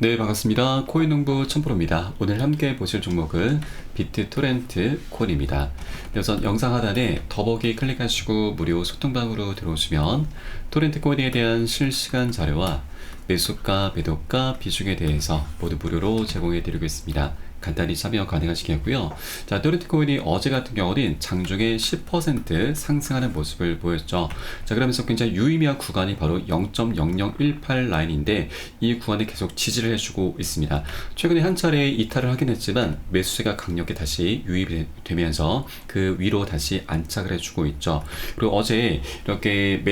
네, 반갑습니다. 코인농부 천프로입니다. 오늘 함께 보실 종목은 비트토렌트 코인입니다. 우선 영상 하단에 더보기 클릭하시고 무료 소통방으로 들어오시면 토렌트 코인에 대한 실시간 자료와 매수가, 매도가, 비중에 대해서 모두 무료로 제공해 드리고 있습니다. 간단히 참여 가능하시겠고요. 자, 토렌트 코인이 어제 같은 경우는 장중에 10% 상승하는 모습을 보였죠. 자, 그러면서 굉장히 유의미한 구간이 바로 0.0018 라인인데 이 구간에 계속 지지를 해주고 있습니다. 최근에 한 차례 이탈을 하긴 했지만 매수세가 강력히 다시 유입이 되면서 그 위로 다시 안착을 해주고 있죠. 그리고 어제 이렇게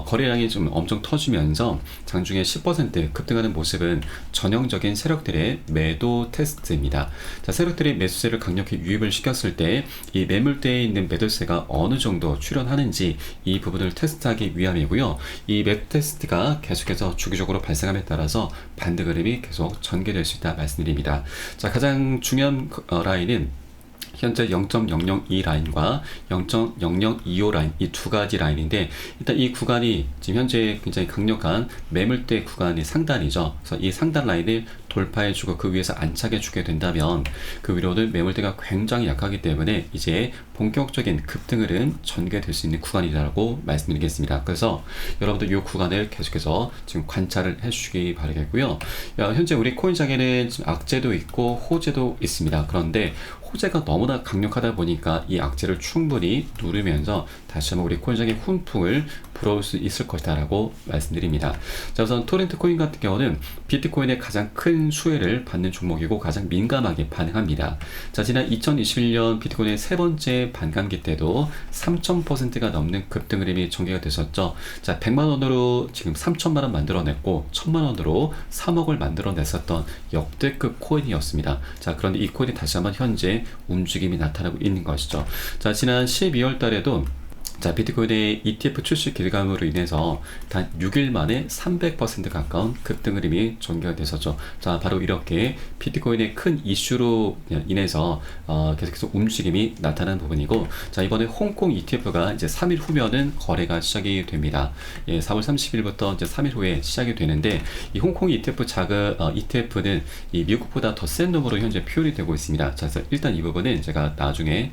거래량이 좀 엄청 터지면서 장중에 10% 급등하는 모습은 전형적인 세력들의 매도 테스트입니다. 자, 세력들이 매수세를 강력히 유입을 시켰을 때 이 매물대에 있는 매도세가 어느 정도 출현하는지 이 부분을 테스트하기 위함이고요. 이 매도 테스트가 계속해서 주기적으로 발생함에 따라서 반등 흐름이 계속 전개될 수 있다 말씀드립니다. 자, 가장 중요한 라인은 현재 0.002 라인과 0.0025 라인 이 두 가지 라인인데 일단 이 구간이 지금 현재 굉장히 강력한 매물대 구간이 상단이죠. 그래서 이 상단 라인을 돌파해주고 그 위에서 안착해주게 된다면 그 위로는 매물대가 굉장히 약하기 때문에 이제 본격적인 급등을은 전개될 수 있는 구간이라고 말씀드리겠습니다. 그래서 여러분들 이 구간을 계속해서 지금 관찰을 해주시기 바라겠고요. 현재 우리 코인장에는 지금 악재도 있고 호재도 있습니다. 그런데 호재가 너무나 강력하다 보니까 이 악재를 충분히 누르면서 다시 한번 우리 코인장의 훈풍을 불어올 수 있을 것이다 라고 말씀드립니다. 자, 우선 토렌트 코인 같은 경우는 비트코인의 가장 큰 수혜를 받는 종목이고 가장 민감하게 반응합니다. 자, 지난 2021년 비트코인의 세 번째 반감기 때도 3000%가 넘는 급등 흐름이 전개가 됐었죠. 자, 100만원으로 지금 3000만원 만들어냈고 1000만원으로 3억을 만들어냈었던 역대급 코인이었습니다. 자, 그런데 이 코인이 다시 한번 현재 움직임이 나타나고 있는 것이죠. 자, 지난 12월 달에도 자, 비트코인의 ETF 출시 기대감으로 인해서 단 6일 만에 300% 가까운 급등 흐름이 전개가 됐었죠. 자, 바로 이렇게 비트코인의 큰 이슈로 인해서 계속해서 움직임이 나타난 부분이고, 자, 이번에 홍콩 ETF가 이제 3일 후면은 거래가 시작이 됩니다. 예, 4월 30일부터 이제 3일 후에 시작이 되는데 이 홍콩 ETF ETF는 이 미국보다 더 센 놈으로 현재 표현이 되고 있습니다. 자, 그래서 일단 이 부분은 제가 나중에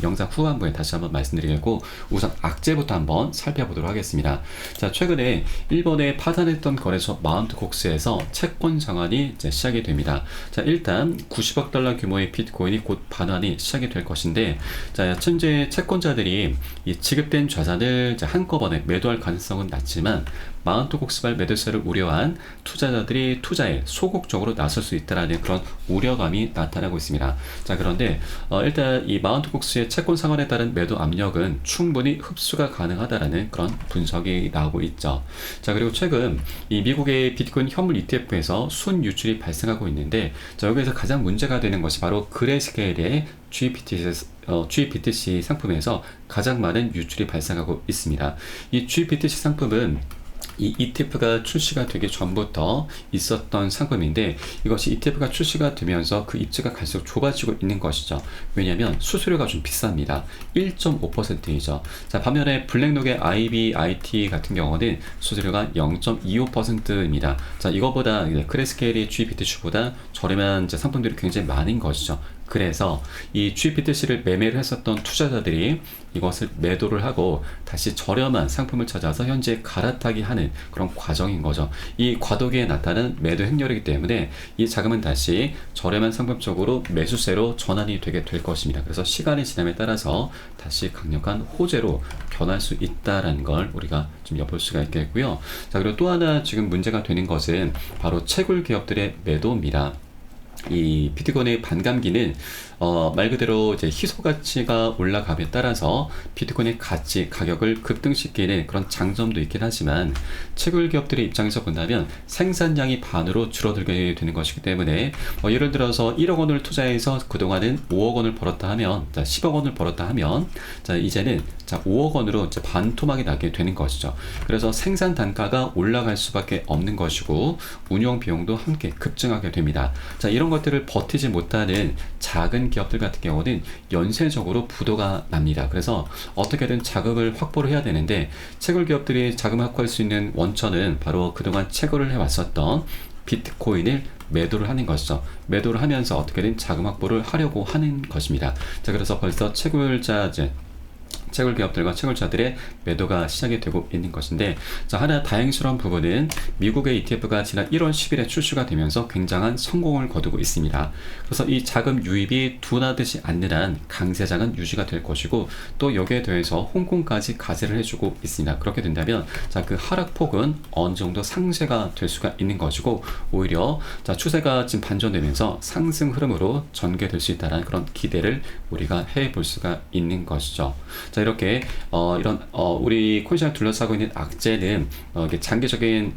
영상 후반부에 다시 한번 말씀드리겠고 우선 악재부터 한번 살펴보도록 하겠습니다. 자, 최근에 일본에 파산했던 거래소 마운트 곡스에서 채권 장환이 이제 시작이 됩니다. 자, 일단 90억 달러 규모의 비트코인이 곧 반환이 시작이 될 것인데, 자, 현재 채권자들이 이 지급된 자산을 이제 한꺼번에 매도할 가능성은 낮지만 마운트 곡스발 매도세를 우려한 투자자들이 투자에 소극적으로 나설 수 있다는 그런 우려감이 나타나고 있습니다. 자, 그런데 일단 이 마운트 곡스의 채권 상환에 따른 매도 압력은 충분히 흡수가 가능하다라는 그런 분석이 나오고 있죠. 자, 그리고 최근 이 미국의 비트코인 현물 ETF에서 순 유출이 발생하고 있는데, 자, 여기에서 가장 문제가 되는 것이 바로 그레스케일의 GBTC 상품에서 가장 많은 유출이 발생하고 있습니다. 이 GBTC 상품은 이 ETF가 출시가 되기 전부터 있었던 상품인데 이것이 ETF가 출시가 되면서 그 입지가 갈수록 좁아지고 있는 것이죠. 왜냐하면 수수료가 좀 비쌉니다. 1.5%이죠. 자, 반면에 블랙록의 IBIT 같은 경우는 수수료가 0.25%입니다. 자, 이거보다 크레스케일의 GBTC보다 저렴한 이제 상품들이 굉장히 많은 것이죠. 그래서 이 GBTC를 매매를 했었던 투자자들이 이것을 매도를 하고 다시 저렴한 상품을 찾아서 현재 갈아타기 하는 그런 과정인 거죠. 이 과도기에 나타나는 매도 행렬이기 때문에 이 자금은 다시 저렴한 상품 쪽으로 매수세로 전환이 되게 될 것입니다. 그래서 시간이 지남에 따라서 다시 강력한 호재로 변할 수 있다는 걸 우리가 좀 엿볼 수가 있겠고요. 자, 그리고 또 하나 지금 문제가 되는 것은 바로 채굴 기업들의 매도입니다. 이 비트코인의 반감기는 말 그대로 이제 희소 가치가 올라감에 따라서 비트코인의 가격을 급등시키는 그런 장점도 있긴 하지만 채굴 기업들의 입장에서 본다면 생산량이 반으로 줄어들게 되는 것이기 때문에 예를 들어서 1억 원을 투자해서 그동안은 5억 원을 벌었다 하면, 자, 10억 원을 벌었다 하면, 자, 이제는 자, 5억 원으로 이제 반토막이 나게 되는 것이죠. 그래서 생산 단가가 올라갈 수밖에 없는 것이고 운영 비용도 함께 급증하게 됩니다. 자, 이런 것들을 버티지 못하는 작은 기업들 같은 경우는 연쇄적으로 부도가 납니다. 그래서 어떻게든 자금을 확보를 해야 되는데 채굴 기업들이 자금을 확보할 수 있는 원천은 바로 그동안 채굴을 해왔었던 비트코인을 매도를 하는 것이죠. 매도를 하면서 어떻게든 자금 확보를 하려고 하는 것입니다. 자, 그래서 벌써 채굴 기업들과 채굴자들의 매도가 시작이 되고 있는 것인데, 자, 하나 다행스러운 부분은 미국의 ETF가 지난 1월 10일에 출시가 되면서 굉장한 성공을 거두고 있습니다. 그래서 이 자금 유입이 둔화되지 않는 한 강세장은 유지가 될 것이고, 또 여기에 더해서 홍콩까지 가세를 해주고 있습니다. 그렇게 된다면 자, 그 하락폭은 어느 정도 상쇄가 될 수가 있는 것이고, 오히려 자, 추세가 지금 반전되면서 상승 흐름으로 전개될 수 있다는 그런 기대를 우리가 해볼 수가 있는 것이죠. 자, 이렇게 우리 코인시장을 둘러싸고 있는 악재는 이게 장기적인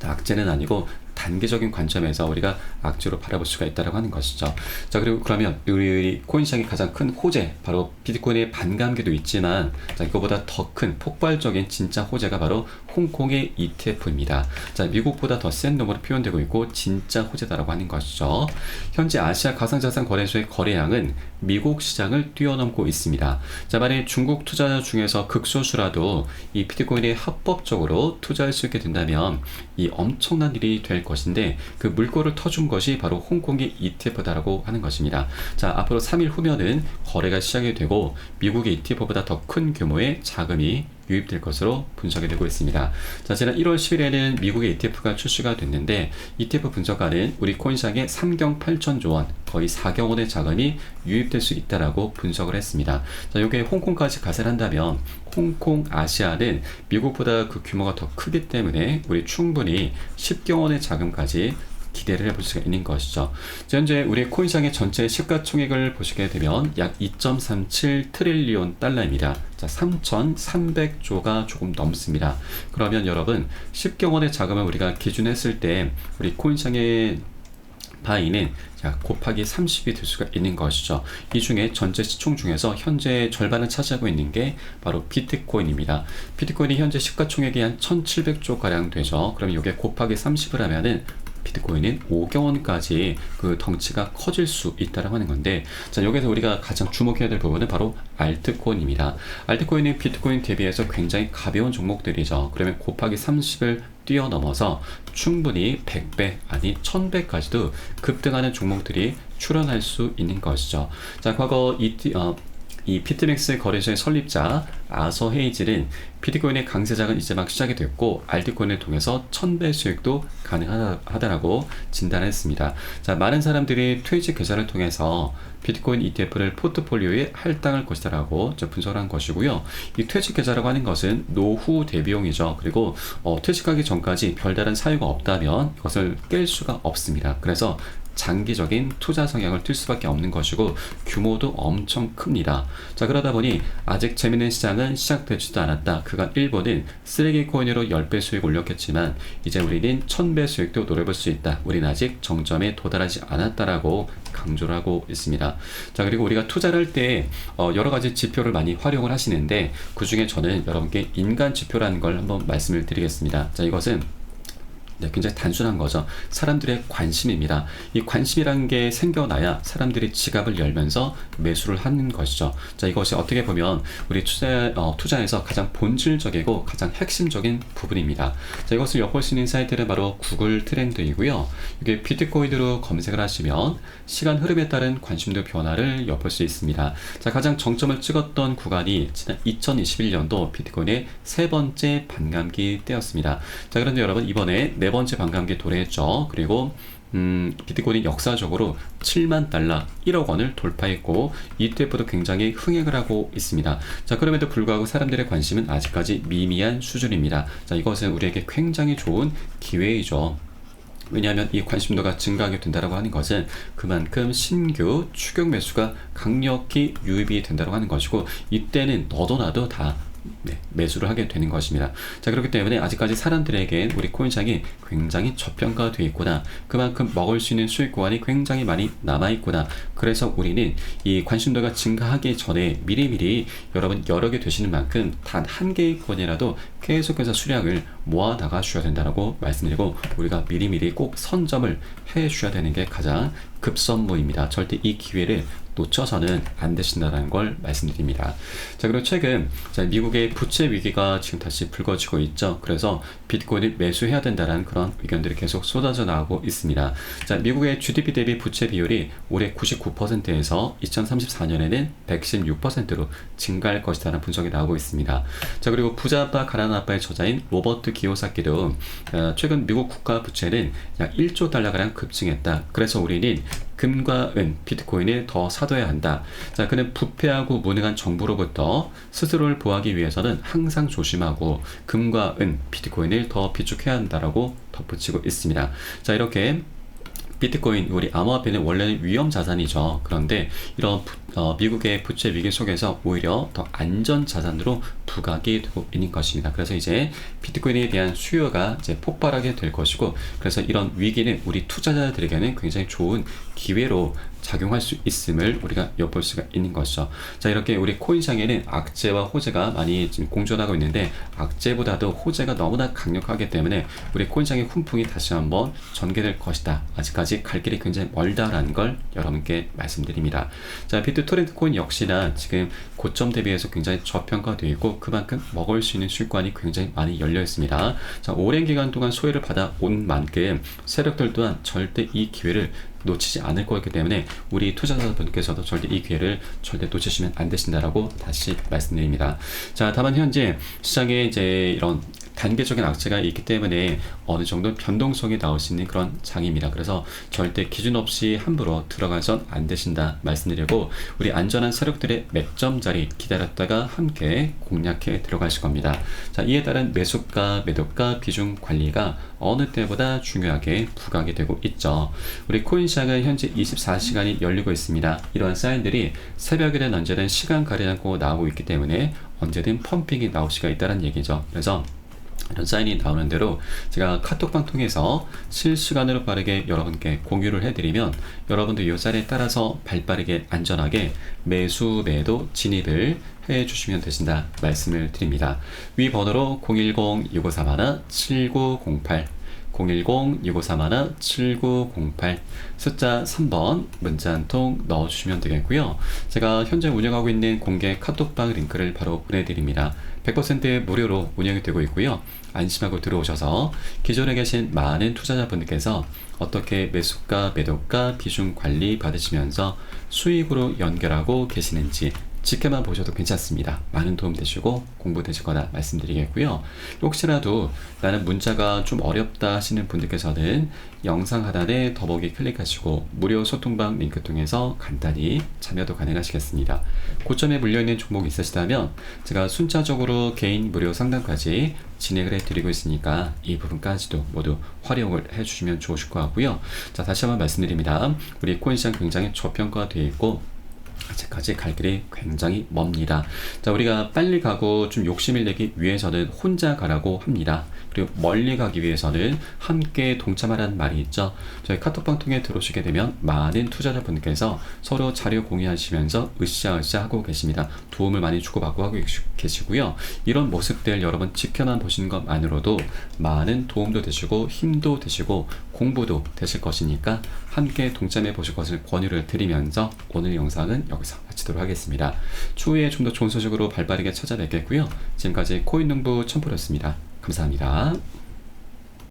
악재는 아니고 단기적인 관점에서 우리가 악재로 바라볼 수가 있다고 하는 것이죠. 자, 그리고 그러면 우리 코인 시장의 가장 큰 호재, 바로 비트코인의 반감기도 있지만, 자, 이거보다 더 큰 폭발적인 진짜 호재가 바로 홍콩의 ETF입니다. 자, 미국보다 더 센 놈으로 표현되고 있고 진짜 호재다라고 하는 것이죠. 현재 아시아 가상자산 거래소의 거래량은 미국 시장을 뛰어넘고 있습니다. 자, 만약 중국 투자자 중에서 극소수라도 이 비트코인에 합법적으로 투자할 수 있게 된다면 이 엄청난 일이 될 것인데, 그 물꼬를 터준 것이 바로 홍콩의 ETF다라고 하는 것입니다. 자, 앞으로 3일 후면은 거래가 시작이 되고 미국의 ETF보다 더 큰 규모의 자금이 유입될 것으로 분석이 되고 있습니다. 자, 지난 1월 10일에는 미국의 ETF가 출시가 됐는데, ETF 분석가는 우리 코인시장에 3경 8천조 원, 거의 4경 원의 자금이 유입될 수 있다라고 분석을 했습니다. 자, 이게 홍콩까지 가세를 한다면 홍콩 아시아는 미국보다 그 규모가 더 크기 때문에 우리 충분히 10경 원의 자금까지 기대를 해볼 수가 있는 것이죠. 현재 우리 코인시장의 전체 시가총액을 보시게 되면 약 2.37 트릴리온 달러입니다. 자, 3,300조가 조금 넘습니다. 그러면 여러분 10경 원의 자금을 우리가 기준했을 때 우리 코인시장의 바이는 자, 곱하기 30이 될 수가 있는 것이죠. 이 중에 전체 시총 중에서 현재 절반을 차지하고 있는 게 바로 비트코인입니다. 비트코인이 현재 시가총액이 한 1,700조 가량 되죠. 그럼 이게 곱하기 30을 하면은 비트코인은 5경원까지 그 덩치가 커질 수 있다고 하는 건데, 자, 여기서 우리가 가장 주목해야 될 부분은 바로 알트코인입니다. 알트코인은 비트코인 대비해서 굉장히 가벼운 종목들이죠. 그러면 곱하기 30을 뛰어넘어서 충분히 100배 아니 1000배까지도 급등하는 종목들이 출현할 수 있는 것이죠. 자, 과거 이 비트맥스 거래소의 설립자 아서 헤이즐은 비트코인의 강세장은 이제 막 시작이 됐고 알트코인을 통해서 1000배 수익도 가능하다라고 진단했습니다. 자, 많은 사람들이 퇴직 계좌를 통해서 비트코인 ETF를 포트폴리오에 할당할 것이다라고 분석한 것이고요. 이 퇴직 계좌라고 하는 것은 노후 대비용이죠. 그리고 퇴직하기 전까지 별다른 사유가 없다면 이것을 깰 수가 없습니다. 그래서 장기적인 투자 성향을 띌 수밖에 없는 것이고 규모도 엄청 큽니다. 자, 그러다 보니 아직 재밌는 시장은 시작되지도 않았다. 그간 일본은 쓰레기 코인으로 10배 수익 올렸겠지만 이제 우리는 1000배 수익도 노려볼 수 있다. 우리는 아직 정점에 도달하지 않았다라고 강조를 하고 있습니다. 자, 그리고 우리가 투자를 할 때 여러 가지 지표를 많이 활용을 하시는데, 그 중에 저는 여러분께 인간 지표라는 걸 한번 말씀을 드리겠습니다. 자, 이것은 굉장히 단순한 거죠. 사람들의 관심입니다. 이 관심이라는 게 생겨나야 사람들이 지갑을 열면서 매수를 하는 것이죠. 자, 이것이 어떻게 보면 우리 투자에서 가장 본질적이고 가장 핵심적인 부분입니다. 자, 이것을 엿볼 수 있는 사이트는 바로 구글 트렌드이고요. 이게 비트코인으로 검색을 하시면 시간 흐름에 따른 관심도 변화를 엿볼 수 있습니다. 자, 가장 정점을 찍었던 구간이 지난 2021년도 비트코인의 세 번째 반감기 때였습니다. 자, 그런데 여러분 이번에 네 번째 반감기 도래했죠. 그리고 비트코인이 역사적으로 7만 달러 1억 원을 돌파했고 ETF도 굉장히 흥행을 하고 있습니다. 자, 그럼에도 불구하고 사람들의 관심은 아직까지 미미한 수준입니다. 자, 이것은 우리에게 굉장히 좋은 기회이죠. 왜냐하면 이 관심도가 증가하게 된다고 하는 것은 그만큼 신규 추격 매수가 강력히 유입이 된다고 하는 것이고, 이때는 너도 나도 다 매수를 하게 되는 것입니다. 자, 그렇기 때문에 아직까지 사람들에게 우리 코인시장이 굉장히 저평가되어 있구나, 그만큼 먹을 수 있는 수익 구간이 굉장히 많이 남아있구나. 그래서 우리는 이 관심도가 증가하기 전에 미리미리 여러분 여러 개 되시는 만큼 단 한 개의 코인이라도 계속해서 수량을 모아 나가셔야 된다고 말씀드리고, 우리가 미리미리 꼭 선점을 해 주셔야 되는 게 가장 급선무입니다. 절대 이 기회를 놓쳐서는 안 되신다는 걸 말씀드립니다. 자, 그리고 최근 미국의 부채 위기가 지금 다시 불거지고 있죠. 그래서 비트코인을 매수해야 된다는 그런 의견들이 계속 쏟아져 나오고 있습니다. 자, 미국의 GDP 대비 부채 비율이 올해 99%에서 2034년에는 116%로 증가할 것이라는 분석이 나오고 있습니다. 자, 그리고 부자 아빠 가난한 아빠의 저자인 로버트 기요사키도 최근 미국 국가 부채는 약 1조 달러가량 급증했다. 그래서 우리는 금과 은, 비트코인을 더 사둬야 한다. 자, 그는 부패하고 무능한 정부로부터 스스로를 보호하기 위해서는 항상 조심하고 금과 은, 비트코인을 더 비축해야 한다라고 덧붙이고 있습니다. 자, 이렇게 비트코인, 우리 암호화폐는 원래는 위험 자산이죠. 그런데 이런 미국의 부채 위기 속에서 오히려 더 안전 자산으로 부각이 되고 있는 것입니다. 그래서 이제 비트코인에 대한 수요가 이제 폭발하게 될 것이고, 그래서 이런 위기는 우리 투자자들에게는 굉장히 좋은 기회로 작용할 수 있음을 우리가 엿볼 수가 있는 것이죠. 자, 이렇게 우리 코인시장에는 악재와 호재가 많이 지금 공존하고 있는데, 악재보다도 호재가 너무나 강력하기 때문에 우리 코인시장의 훈풍이 다시 한번 전개될 것이다. 아직까지 갈 길이 굉장히 멀다라는 걸 여러분께 말씀드립니다. 자, 비트토렌트 코인 역시나 지금 고점 대비해서 굉장히 저평가되어 있고, 그만큼 먹을 수 있는 수익관이 굉장히 많이 열려 있습니다. 자, 오랜 기간 동안 소외를 받아온 만큼 세력들 또한 절대 이 기회를 놓치지 않을 거기 때문에 우리 투자자분께서도 절대 이 기회를 절대 놓치시면 안 되신다라고 다시 말씀드립니다. 자, 다만 현재 시장에 이제 이런 단계적인 악재가 있기 때문에 어느 정도 변동성이 나올 수 있는 그런 장입니다. 그래서 절대 기준 없이 함부로 들어가선 안 되신다 말씀드리고, 우리 안전한 세력들의 맥점 자리 기다렸다가 함께 공략해 들어가실 겁니다. 자, 이에 따른 매수가, 매도가 비중 관리가 어느 때보다 중요하게 부각이 되고 있죠. 우리 코인 시장은 현재 24시간이 열리고 있습니다. 이러한 사인들이 새벽이든 언제든 시간 가리지 않고 나오고 있기 때문에 언제든 펌핑이 나올 수가 있다는 얘기죠. 그래서 이런 사인이 나오는 대로 제가 카톡방 통해서 실시간으로 빠르게 여러분께 공유를 해드리면 여러분도 이 사인에 따라서 발빠르게 안전하게 매수, 매도, 진입을 해주시면 되신다 말씀을 드립니다. 위 번호로 010-6531-7908 010-6531-7908 숫자 3번 문자 한 통 넣어주시면 되겠고요. 제가 현재 운영하고 있는 공개 카톡방 링크를 바로 보내드립니다. 100% 무료로 운영이 되고 있고요. 안심하고 들어오셔서 기존에 계신 많은 투자자분들께서 어떻게 매수가, 매도가, 비중 관리 받으시면서 수익으로 연결하고 계시는지 지켜만 보셔도 괜찮습니다. 많은 도움 되시고 공부 되시거나 말씀드리겠고요. 혹시라도 나는 문자가 좀 어렵다 하시는 분들께서는 영상 하단에 더보기 클릭하시고 무료 소통방 링크 통해서 간단히 참여도 가능하시겠습니다. 고점에 물려있는 종목이 있으시다면 제가 순차적으로 개인 무료 상담까지 진행을 해드리고 있으니까 이 부분까지도 모두 활용을 해주시면 좋으실 것 같고요. 자, 다시 한번 말씀드립니다. 우리 코인시장 굉장히 저평가되어 있고 아직까지 갈 길이 굉장히 멉니다. 자, 우리가 빨리 가고 좀 욕심을 내기 위해서는 혼자 가라고 합니다. 그리고 멀리 가기 위해서는 함께 동참하라는 말이 있죠. 저희 카톡방 통해 들어오시게 되면 많은 투자자분께서 서로 자료 공유하시면서 으쌰으쌰 하고 계십니다. 도움을 많이 주고받고 하고 계시고요. 이런 모습들 여러분 지켜만 보시는 것만으로도 많은 도움도 되시고 힘도 되시고 공부도 되실 것이니까 함께 동참해 보실 것을 권유를 드리면서 오늘 영상은 여기서 마치도록 하겠습니다. 추후에 좀 더 좋은 소식으로 발빠르게 찾아뵙겠고요. 지금까지 코인농부 첨프로였습니다. 감사합니다.